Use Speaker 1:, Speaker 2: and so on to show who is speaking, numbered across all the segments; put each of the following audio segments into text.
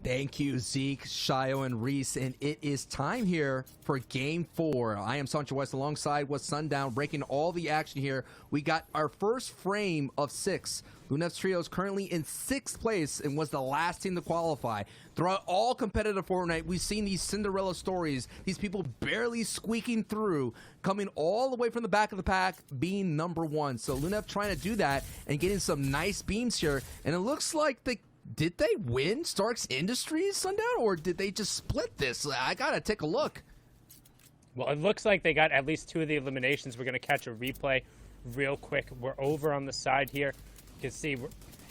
Speaker 1: Thank you, Zeke, Shio, and Reese. And it is time here for Game 4. I am Sancho West alongside with Sundown, breaking all the action here. We got our first frame of 6. Lunev's Trio is currently in 6th place and was the last team to qualify. Throughout all competitive Fortnite, we've seen these Cinderella stories, these people barely squeaking through, coming all the way from the back of the pack, being number 1. So Lunev trying to do that and getting some nice beams here. And it looks like did they win Stark's Industries, Sundown, or did they just split this? I gotta take a look.
Speaker 2: Well, it looks like they got at least 2 of the eliminations. We're going to catch a replay real quick. We're over on the side here. You can see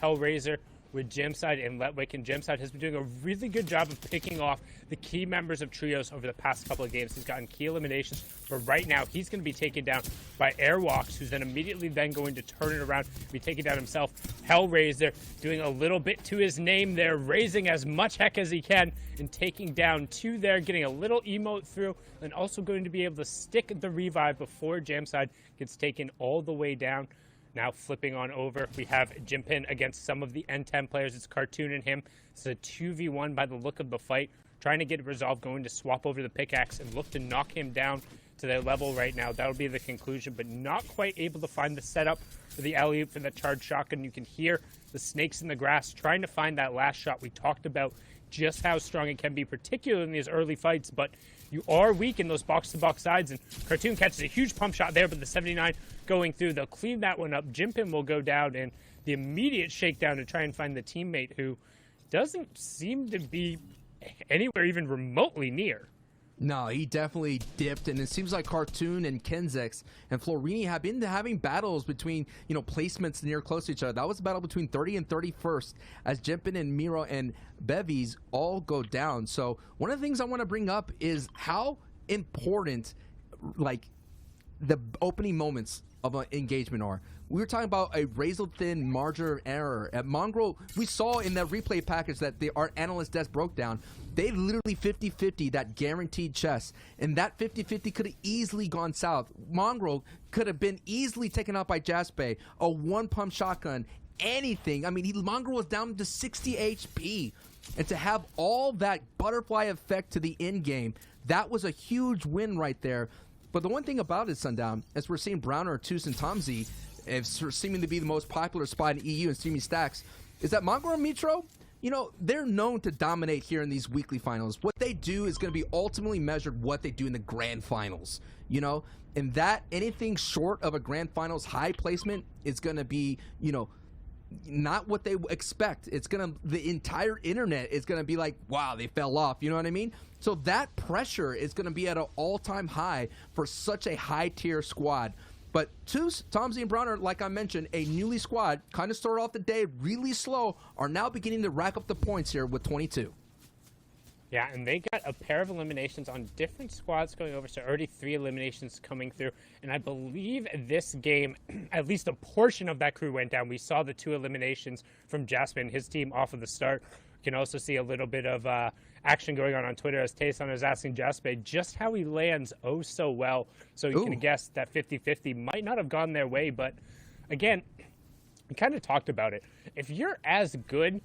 Speaker 2: Hellraiser with Gemside and Letwick, and Gemside has been doing a really good job of picking off the key members of Trios over the past couple of games. He's gotten key eliminations, but right now he's going to be taken down by Airwalks, who's then immediately then going to turn it around, be taken down himself. Hellraiser doing a little bit to his name there, raising as much heck as he can and taking down 2 there, getting a little emote through, and also going to be able to stick the revive before Gemside gets taken all the way down. Now flipping on over, we have Jimpin against some of the N10 players. It's Cartoon and him. It's a 2v1 by the look of the fight. Trying to get it resolved, going to swap over the pickaxe and look to knock him down to their level right now. That'll be the conclusion, but not quite able to find the setup for the alley-oop for the charged shotgun. You can hear the snakes in the grass trying to find that last shot. We talked about just how strong it can be, particularly in these early fights, but you are weak in those box-to-box sides, and Cartoon catches a huge pump shot there, but the 79 going through. They'll clean that one up. Jimpin will go down, and the immediate shakedown to try and find the teammate who doesn't seem to be anywhere even remotely near.
Speaker 1: No, he definitely dipped, and it seems like Cartoon and Kenzex and Florini have been having battles between, placements near close to each other. That was a battle between 30 and 31st as Jimpin and Miro and Bevies all go down. So one of the things I want to bring up is how important, the opening moments of an engagement are. We were talking about a razor-thin margin of error. At Mongrel, we saw in that replay package that our analyst desk broke down. They literally 50-50 that guaranteed chess. And that 50-50 could have easily gone south. Mongrel could have been easily taken out by Jaspe. A one-pump shotgun. Anything. I mean, Mongrel was down to 60 HP. And to have all that butterfly effect to the end game, that was a huge win right there. But the one thing about it, Sundown, as we're seeing Browner, Toos, and Tomzy, seeming to be the most popular spot in EU and streaming stacks, is that Mongrel and Mitro, they're known to dominate here in these weekly finals. What they do is going to be ultimately measured what they do in the grand finals, and that anything short of a grand finals high placement is going to be, not what they expect. The entire internet is going to be like, wow, they fell off. You know what I mean? So that pressure is going to be at an all-time high for such a high-tier squad. But Toos, Tomzy, and Browner, like I mentioned, a newly squad, kind of started off the day really slow, are now beginning to rack up the points here with 22.
Speaker 2: Yeah, and they got a pair of eliminations on different squads going over, so already 3 eliminations coming through. And I believe this game, at least a portion of that crew went down. We saw the 2 eliminations from Jasmine, his team, off of the start. You can also see a little bit of action going on Twitter as Tayson is asking Jaspe just how he lands oh so well. So you can guess that 50-50 might not have gone their way, but again, we kind of talked about it. If you're as good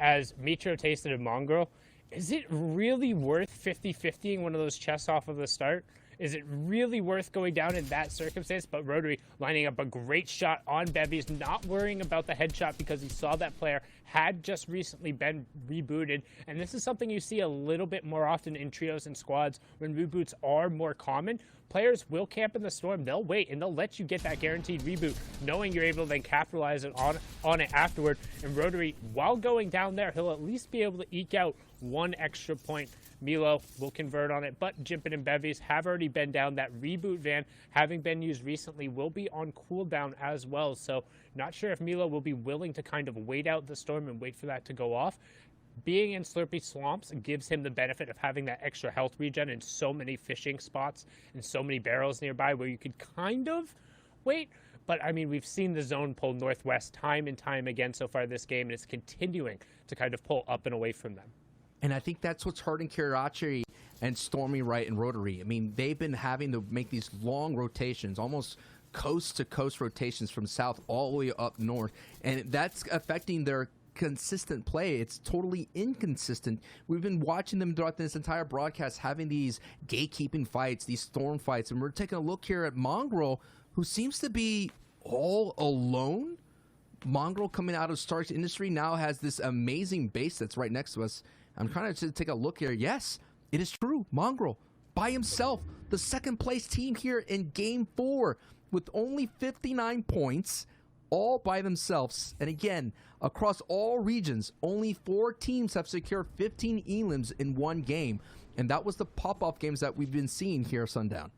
Speaker 2: as Mitro, Tayson, and Mongrel, is it really worth 50-50ing one of those chests off of the start? Is it really worth going down in that circumstance? But Rotary lining up a great shot on Bevies, not worrying about the headshot because he saw that player had just recently been rebooted. And this is something you see a little bit more often in trios and squads when reboots are more common. Players will camp in the storm. They'll wait, and they'll let you get that guaranteed reboot, knowing you're able to then capitalize on it afterward. And Rotary, while going down there, he'll at least be able to eke out 1 extra point. Milo will convert on it, but Jimpin and Bevies have already been down. That reboot van, having been used recently, will be on cooldown as well. So not sure if Milo will be willing to kind of wait out the storm and wait for that to go off. Being in Slurpy Swamps gives him the benefit of having that extra health regen in so many fishing spots and so many barrels nearby where you could kind of wait. But, I mean, we've seen the zone pull northwest time and time again so far this game, and it's continuing to kind of pull up and away from them.
Speaker 1: And I think that's what's hurting Kirachi and Stormy Wright and Rotary. I mean, they've been having to make these long rotations, almost coast-to-coast rotations from south all the way up north. And that's affecting their consistent play. It's totally inconsistent. We've been watching them throughout this entire broadcast having these gatekeeping fights, these storm fights, and we're taking a look here at Mongrel, who seems to be all alone. Mongrel, coming out of Stark's Industry, now has this amazing base that's right next to us. I'm trying to take a look here. Yes, it is true. Mongrel, by himself, the second place team here in Game 4 with only 59 points, all by themselves. And again, across all regions, only 4 teams have secured 15 elims in one game. And that was the pop-off games that we've been seeing here, Sundown.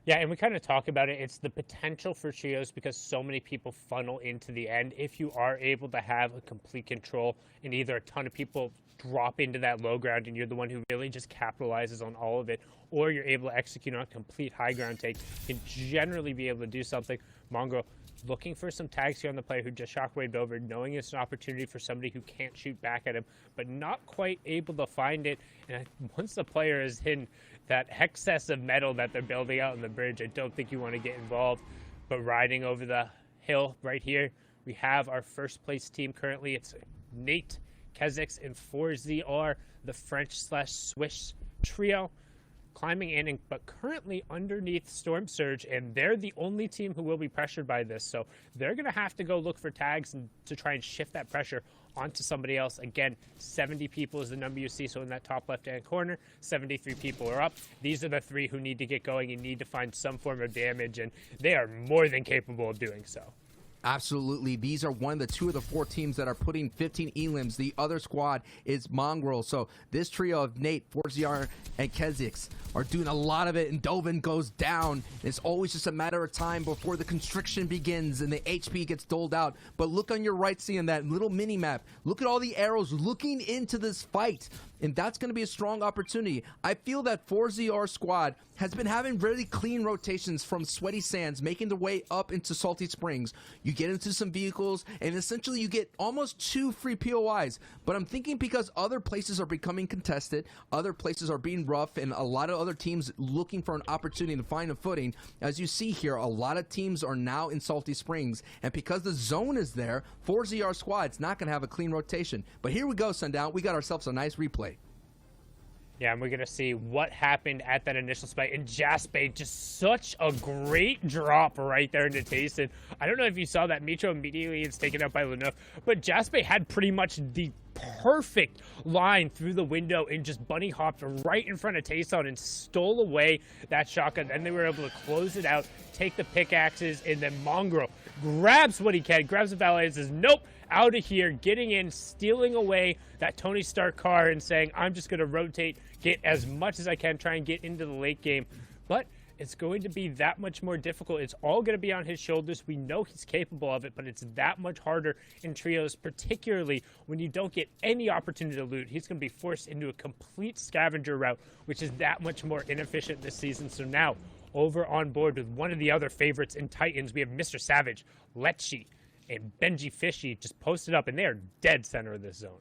Speaker 2: Yeah, and we kind of talk about it. It's the potential for trios because so many people funnel into the end. If you are able to have a complete control and either a ton of people drop into that low ground and you're the one who really just capitalizes on all of it, or you're able to execute on a complete high ground take, you can generally be able to do something. Mongrel looking for some tags here on the player who just shockwaved over, knowing it's an opportunity for somebody who can't shoot back at him, but not quite able to find it. And once the player is in that excess of metal that they're building out on the bridge, I don't think you want to get involved. But riding over the hill right here, we have our first place team currently. It's Nate, Kezix, and 4ZR, the French/Swiss trio, climbing in, but currently underneath Storm Surge, and they're the only team who will be pressured by this. So they're going to have to go look for tags and to try and shift that pressure onto somebody else. Again, 70 people is the number you see. So in that top left-hand corner, 73 people are up. These are the 3 who need to get going and need to find some form of damage, and they are more than capable of doing so.
Speaker 1: Absolutely. These are one of the 2 of the 4 teams that are putting 15 elims. The other squad is Mongrel. So this trio of Nate, 4ZR, and Kezix are doing a lot of it, and Dovin goes down. It's always just a matter of time before the constriction begins and the HP gets doled out. But look on your right, seeing that little mini map. Look at all the arrows looking into this fight, and that's going to be a strong opportunity. I feel that 4ZR squad has been having really clean rotations from Sweaty Sands, making their way up into Salty Springs. You get into some vehicles, and essentially you get almost 2 free POIs. But I'm thinking because other places are becoming contested, other places are being rough, and a lot of other teams looking for an opportunity to find a footing. As you see here, a lot of teams are now in Salty Springs, and because the zone is there, 4ZR squad's not going to have a clean rotation. But here we go, Sundown. We got ourselves a nice replay.
Speaker 2: Yeah, and we're going to see what happened at that initial spike. And Jaspe, just such a great drop right there into Tayson. I don't know if you saw that. Mitro immediately is taken out by Leneuf. But Jaspe had pretty much the perfect line through the window and just bunny hopped right in front of Tayson and stole away that shotgun. Then they were able to close it out, take the pickaxes, and then Mongrel grabs what he can, grabs the valet and says, nope, out of here, getting in, stealing away that Tony Stark car and saying, I'm just going to rotate, get as much as I can, try and get into the late game. But it's going to be that much more difficult. It's all going to be on his shoulders. We know he's capable of it, but it's that much harder in trios, particularly when you don't get any opportunity to loot. He's going to be forced into a complete scavenger route, which is that much more inefficient this season. So now, over on board with one of the other favorites in Titans, we have Mr. Savage, Lecce, and Benji Fishy just posted up, and they are dead center of this zone.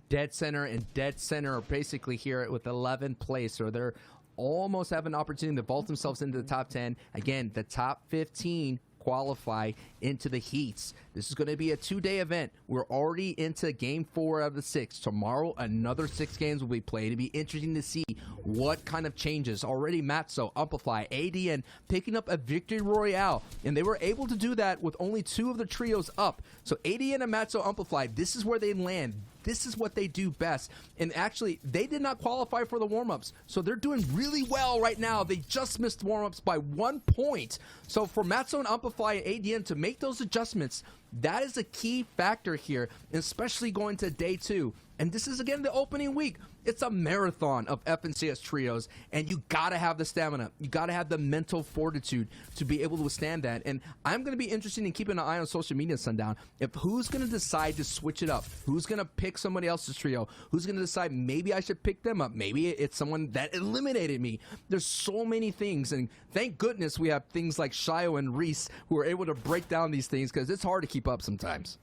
Speaker 1: Dead center and dead center are basically here with 11th place, or they're almost have an opportunity to vault themselves into the top 10. Again, the top 15 qualify into the heats. This is going to be a 2-day event. We're already into game 4 of the 6. Tomorrow, another 6 games will be played. It'll be interesting to see what kind of changes. Already Matzo, Amplify, ADN picking up a victory royale, and they were able to do that with only 2 of the trios up. So ADN and Matzo Amplify, this is where they land. This is what they do best. And actually, they did not qualify for the warm-ups. So they're doing really well right now. They just missed warm-ups by 1 point. So for Matzo and Amplify and ADN to make those adjustments, that is a key factor here, especially going to day 2. And this is, again, the opening week. It's a marathon of FNCS trios, and you got to have the stamina. You got to have the mental fortitude to be able to withstand that. And I'm going to be interested in keeping an eye on social media, Sundown, if who's going to decide to switch it up, who's going to pick somebody else's trio, who's going to decide maybe I should pick them up, maybe it's someone that eliminated me. There's so many things, and thank goodness we have things like Shio and Reese who are able to break down these things, because it's hard to keep up sometimes.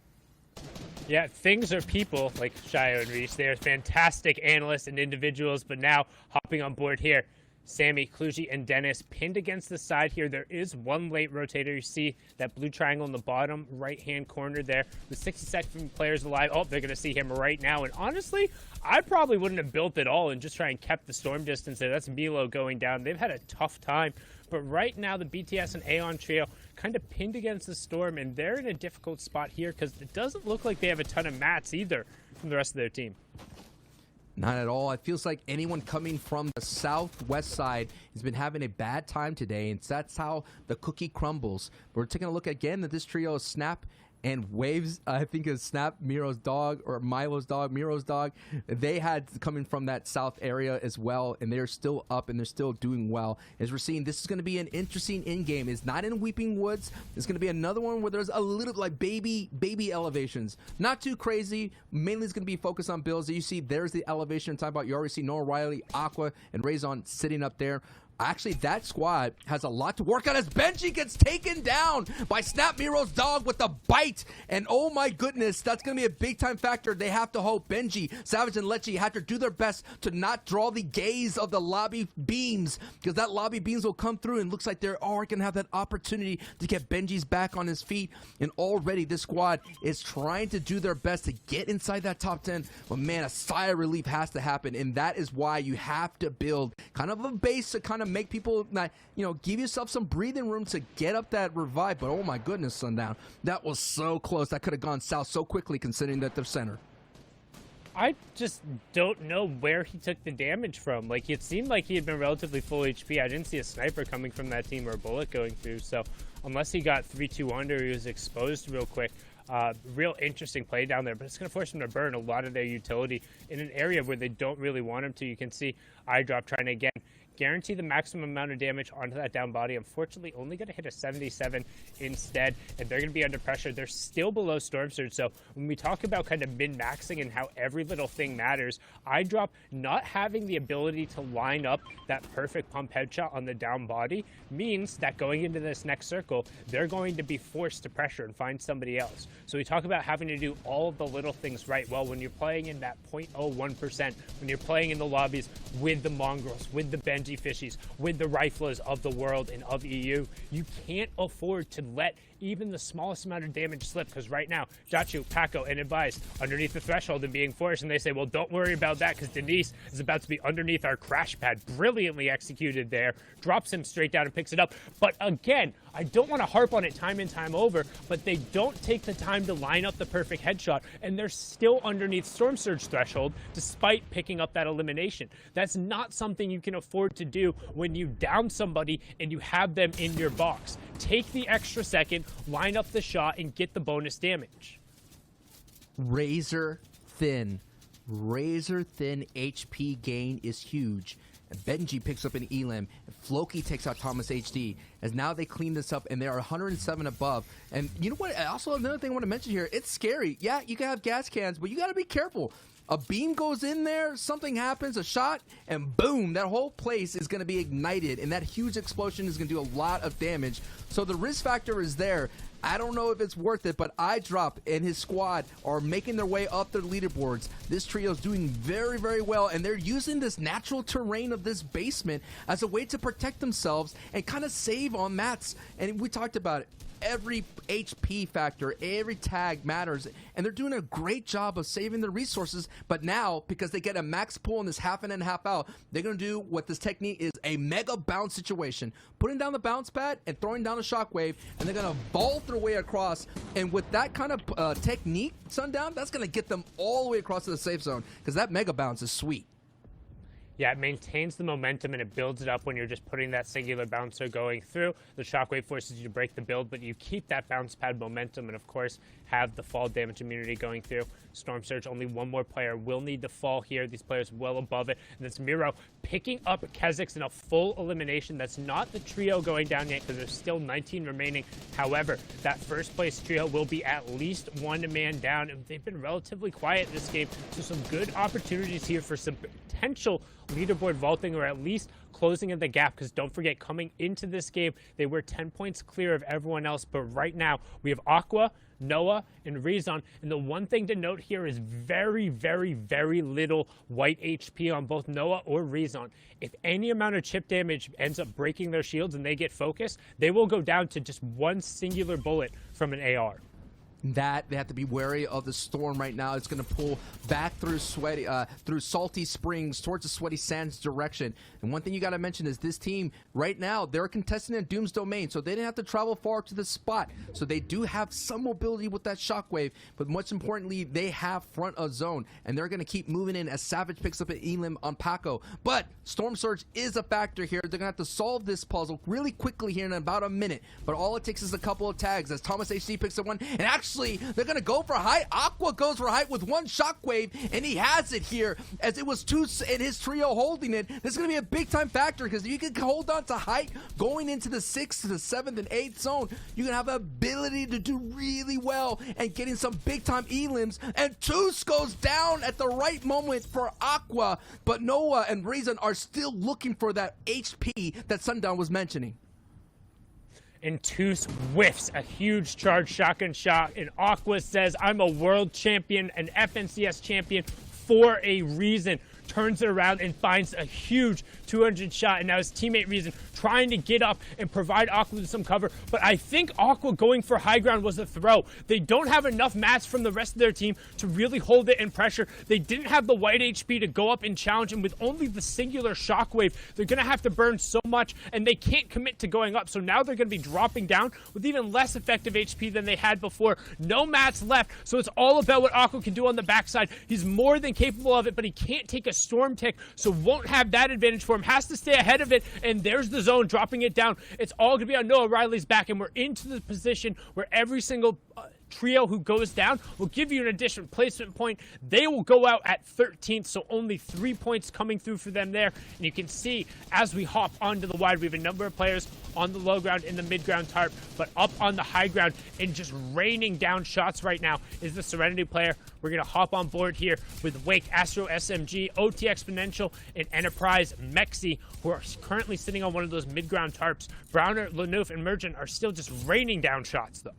Speaker 2: Yeah, things are people like Shio and Reese. They are fantastic analysts and individuals, but now hopping on board here, Sammy, Kluji, and Dennis pinned against the side here. There is one late rotator. You see that blue triangle in the bottom right-hand corner there with 60-second players alive. Oh, they're going to see him right now. And honestly, I probably wouldn't have built it all and just try and kept the storm distance there. That's Milo going down. They've had a tough time. But right now, the BTS and Aeon trio kind of pinned against the storm, and they're in a difficult spot here because it doesn't look like they have a ton of mats either from the rest of their team.
Speaker 1: Not at all. It feels like anyone coming from the southwest side has been having a bad time today, and that's how the cookie crumbles. We're taking a look again at this trio of Snap and Waves. I think it's Snap, Miro's dog, or Milo's dog, Miro's dog. They had coming from that south area as well, and they're still up and they're still doing well. As we're seeing, this is going to be an interesting in-game. It's not in Weeping Woods. It's going to be another one where there's a little like baby elevations. Not too crazy. Mainly it's going to be focused on builds. You see, there's the elevation I'm talking about. You already see Noah Riley, Aqua, and Raison sitting up there. Actually, that squad has a lot to work on as Benji gets taken down by Snap Miro's dog with a bite. And oh my goodness, that's going to be a big-time factor. They have to hope Benji, Savage, and Lechi have to do their best to not draw the gaze of the lobby beams, because that lobby beams will come through and looks like they're all going to have that opportunity to get Benji's back on his feet. And already this squad is trying to do their best to get inside that top 10. But man, a sigh of relief has to happen, and that is why you have to build kind of a base to kind of make people, give yourself some breathing room to get up that revive. But oh my goodness, Sundown, that was so close. That could have gone south so quickly considering that they're center.
Speaker 2: I just don't know where he took the damage from. Like, it seemed like he had been relatively full HP. I didn't see a sniper coming from that team or a bullet going through. So unless he got 3-2 under, he was exposed real quick. Real interesting play down there, but it's going to force them to burn a lot of their utility in an area where they don't really want him to. You can see iDrop trying to, again, guarantee the maximum amount of damage onto that down body. Unfortunately, only going to hit a 77 instead, and they're going to be under pressure. They're still below Storm Surge, so when we talk about kind of min-maxing and how every little thing matters, iDrop not having the ability to line up that perfect pump headshot on the down body means that going into this next circle, they're going to be forced to pressure and find somebody else. So we talk about having to do all of the little things right. Well, when you're playing in that 0.01%, when you're playing in the lobbies with the Mongrels, with the Benji Fishies, with the Riflers of the world and of EU, you can't afford to let even the smallest amount of damage slip, because right now, Jachu, Paco, and Advice underneath the threshold and being forced, and they say, well, don't worry about that, because Denise is about to be underneath our crash pad. Brilliantly executed there. Drops him straight down and picks it up. But again, I don't want to harp on it time and time over, but they don't take the time to line up the perfect headshot, and they're still underneath Storm Surge threshold despite picking up that elimination. That's not something you can afford to do when you down somebody and you have them in your box. Take the extra second, line up the shot, and get the bonus damage.
Speaker 1: Razor thin HP gain is huge. Benji picks up an Elam. Floki takes out Thomas HD. As now they clean this up, and they are 107 above. And you know what? Also, another thing I want to mention here, it's scary. Yeah, you can have gas cans, but you got to be careful. A beam goes in there, something happens, a shot, and boom, that whole place is going to be ignited, and that huge explosion is going to do a lot of damage. So the risk factor is there. I don't know if it's worth it, but iDrop and his squad are making their way up their leaderboards. This trio is doing very, very well, and they're using this natural terrain of this basement as a way to protect themselves and kind of save on mats. And we talked about it. Every HP factor, every tag matters, and they're doing a great job of saving their resources. But now, because they get a max pull in this half in and half out, they're going to do what this technique is, a mega bounce situation. Putting down the bounce pad and throwing down a shockwave, and they're going to vault their way across. And with that kind of technique, Sundown, that's going to get them all the way across to the safe zone, because that mega bounce is sweet.
Speaker 2: Yeah, it maintains the momentum and it builds it up when you're just putting that singular bouncer going through. The shockwave forces you to break the build, but you keep that bounce pad momentum and, of course, have the fall damage immunity going through. Storm Surge, only one more player will need to fall here. These players well above it. And it's Miro picking up Kezix in a full elimination. That's not the trio going down yet because there's still 19 remaining. However, that first place trio will be at least one man down. And they've been relatively quiet in this game. So some good opportunities here for some potential leaderboard vaulting, or at least closing of the gap, because don't forget, coming into this game, they were 10 points clear of everyone else. But right now, we have Aqua, Noah, and Rezon. And the one thing to note here is very, very, very little white HP on both Noah or Rezon. If any amount of chip damage ends up breaking their shields and they get focused, they will go down to just one singular bullet from an AR.
Speaker 1: That they have to be wary of the storm right now. It's going to pull back through through Salty Springs towards the Sweaty Sands direction. And one thing you got to mention is this team right now, they're contesting in Doom's domain, so they didn't have to travel far to the spot. So they do have some mobility with that shockwave, but much importantly, they have front of zone, and they're going to keep moving in as Savage picks up an elim on Paco. But Storm Surge is a factor here. They're going to have to solve this puzzle really quickly here in about a minute. But all it takes is a couple of tags as Thomas HD picks up one, and actually they're going to go for height. Aqua goes for height with one shockwave, and he has it here as it was two in his trio holding it. This is going to be a big-time factor because if you can hold on to height going into the 6th to the 7th and 8th zone, you can have the ability to do really well and getting some big-time elims. And Toos goes down at the right moment for Aqua, but Noah and Reason are still looking for that HP that Sundown was mentioning.
Speaker 2: And Toos whiffs a huge charge shotgun shot, and Aqua says, I'm a world champion, an FNCS champion for a reason. Turns it around and finds a huge 200 shot, and now his teammate Reason trying to get up and provide Aqua with some cover, but I think Aqua going for high ground was a throw. They don't have enough mats from the rest of their team to really hold it in pressure. They didn't have the white HP to go up and challenge, and with only the singular shockwave, they're going to have to burn so much, and they can't commit to going up, so now they're going to be dropping down with even less effective HP than they had before. No mats left, so it's all about what Aqua can do on the backside. He's more than capable of it, but he can't take a storm tick, so won't have that advantage for him. Has to stay ahead of it, and there's the zone dropping it down. It's all going to be on Noah Riley's back, and we're into the position where every single trio who goes down will give you an additional placement point. They will go out at 13th, so only 3 points coming through for them there. And you can see as we hop onto the wide, we have a number of players on the low ground, in the mid ground tarp, but up on the high ground and just raining down shots right now is the Serenity player. We're going to hop on board here with Wake, Astro SMG, OT Exponential, and Enterprise Mexi, who are currently sitting on one of those mid ground tarps. Browner, Lanouf, and Merchant are still just raining down shots though.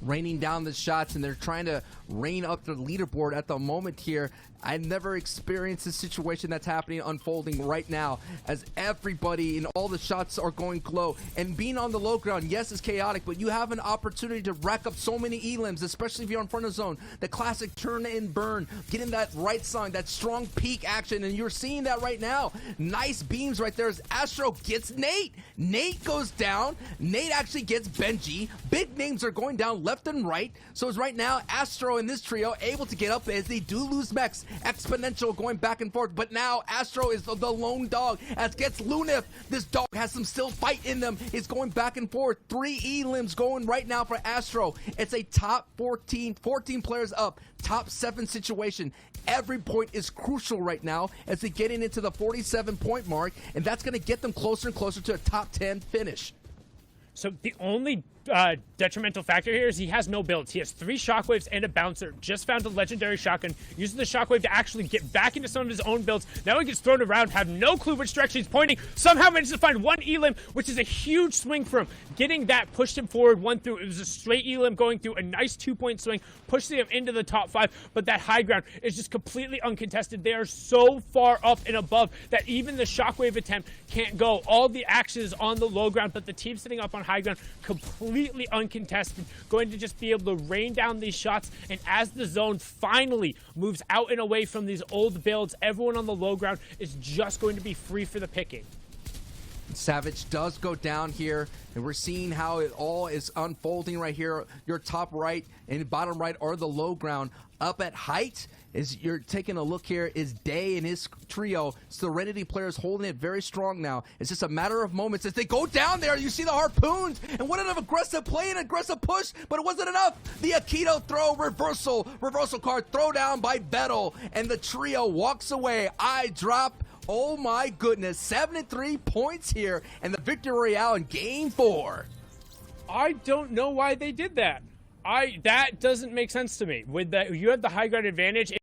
Speaker 1: Raining down the shots, and they're trying to rain up the leaderboard at the moment here. I've never experienced a situation that's happening, unfolding right now, as everybody and all the shots are going low. And being on the low ground, yes, it's chaotic, but you have an opportunity to rack up so many elims, especially if you're in front of zone. The classic turn and burn, getting that right side, that strong peak action, and you're seeing that right now. Nice beams right there as Astro gets Nate. Nate goes down. Nate actually gets Benji. Big names are going down left and right. So it's right now Astro and this trio able to get up as they do lose Mex. Exponential going back and forth, but now Astro is the lone dog as gets Lunif. This dog has some still fight in them. It's going back and forth. 3 elims going right now for Astro. It's a top 14 players up, top 7 situation. Every point is crucial right now as they're getting into the 47-point mark, and that's going to get them closer and closer to a top 10 finish.
Speaker 2: So the only detrimental factor here is he has no builds. He has 3 shockwaves and a bouncer. Just found a legendary shotgun. Using the shockwave to actually get back into some of his own builds. Now he gets thrown around, have no clue which direction he's pointing. Somehow manages to find 1 elim, which is a huge swing for him. Getting that pushed him forward 1 through. It was a straight elim going through, a nice 2-point swing, pushing him into the top 5. But that high ground is just completely uncontested. They are so far up and above that even the shockwave attempt can't go. All the action is on the low ground, but the team sitting up on high ground completely uncontested, going to just be able to rain down these shots. And as the zone finally moves out and away from these old builds, everyone on the low ground is just going to be free for the picking.
Speaker 1: Savage does go down here, and we're seeing how it all is unfolding right here. Your top right and bottom right are the low ground. Up at height, as you're taking a look here, is Day and his trio. Serenity players holding it very strong now. It's just a matter of moments as they go down there. You see the harpoons, and what an aggressive play and aggressive push, but it wasn't enough. The Aikido throw reversal card throw down by Vettel, and the trio walks away. I drop. Oh my goodness, 73 points here, and the Victory Royale in Game 4.
Speaker 2: I don't know why they did that. That doesn't make sense to me. With that, you have the high ground advantage.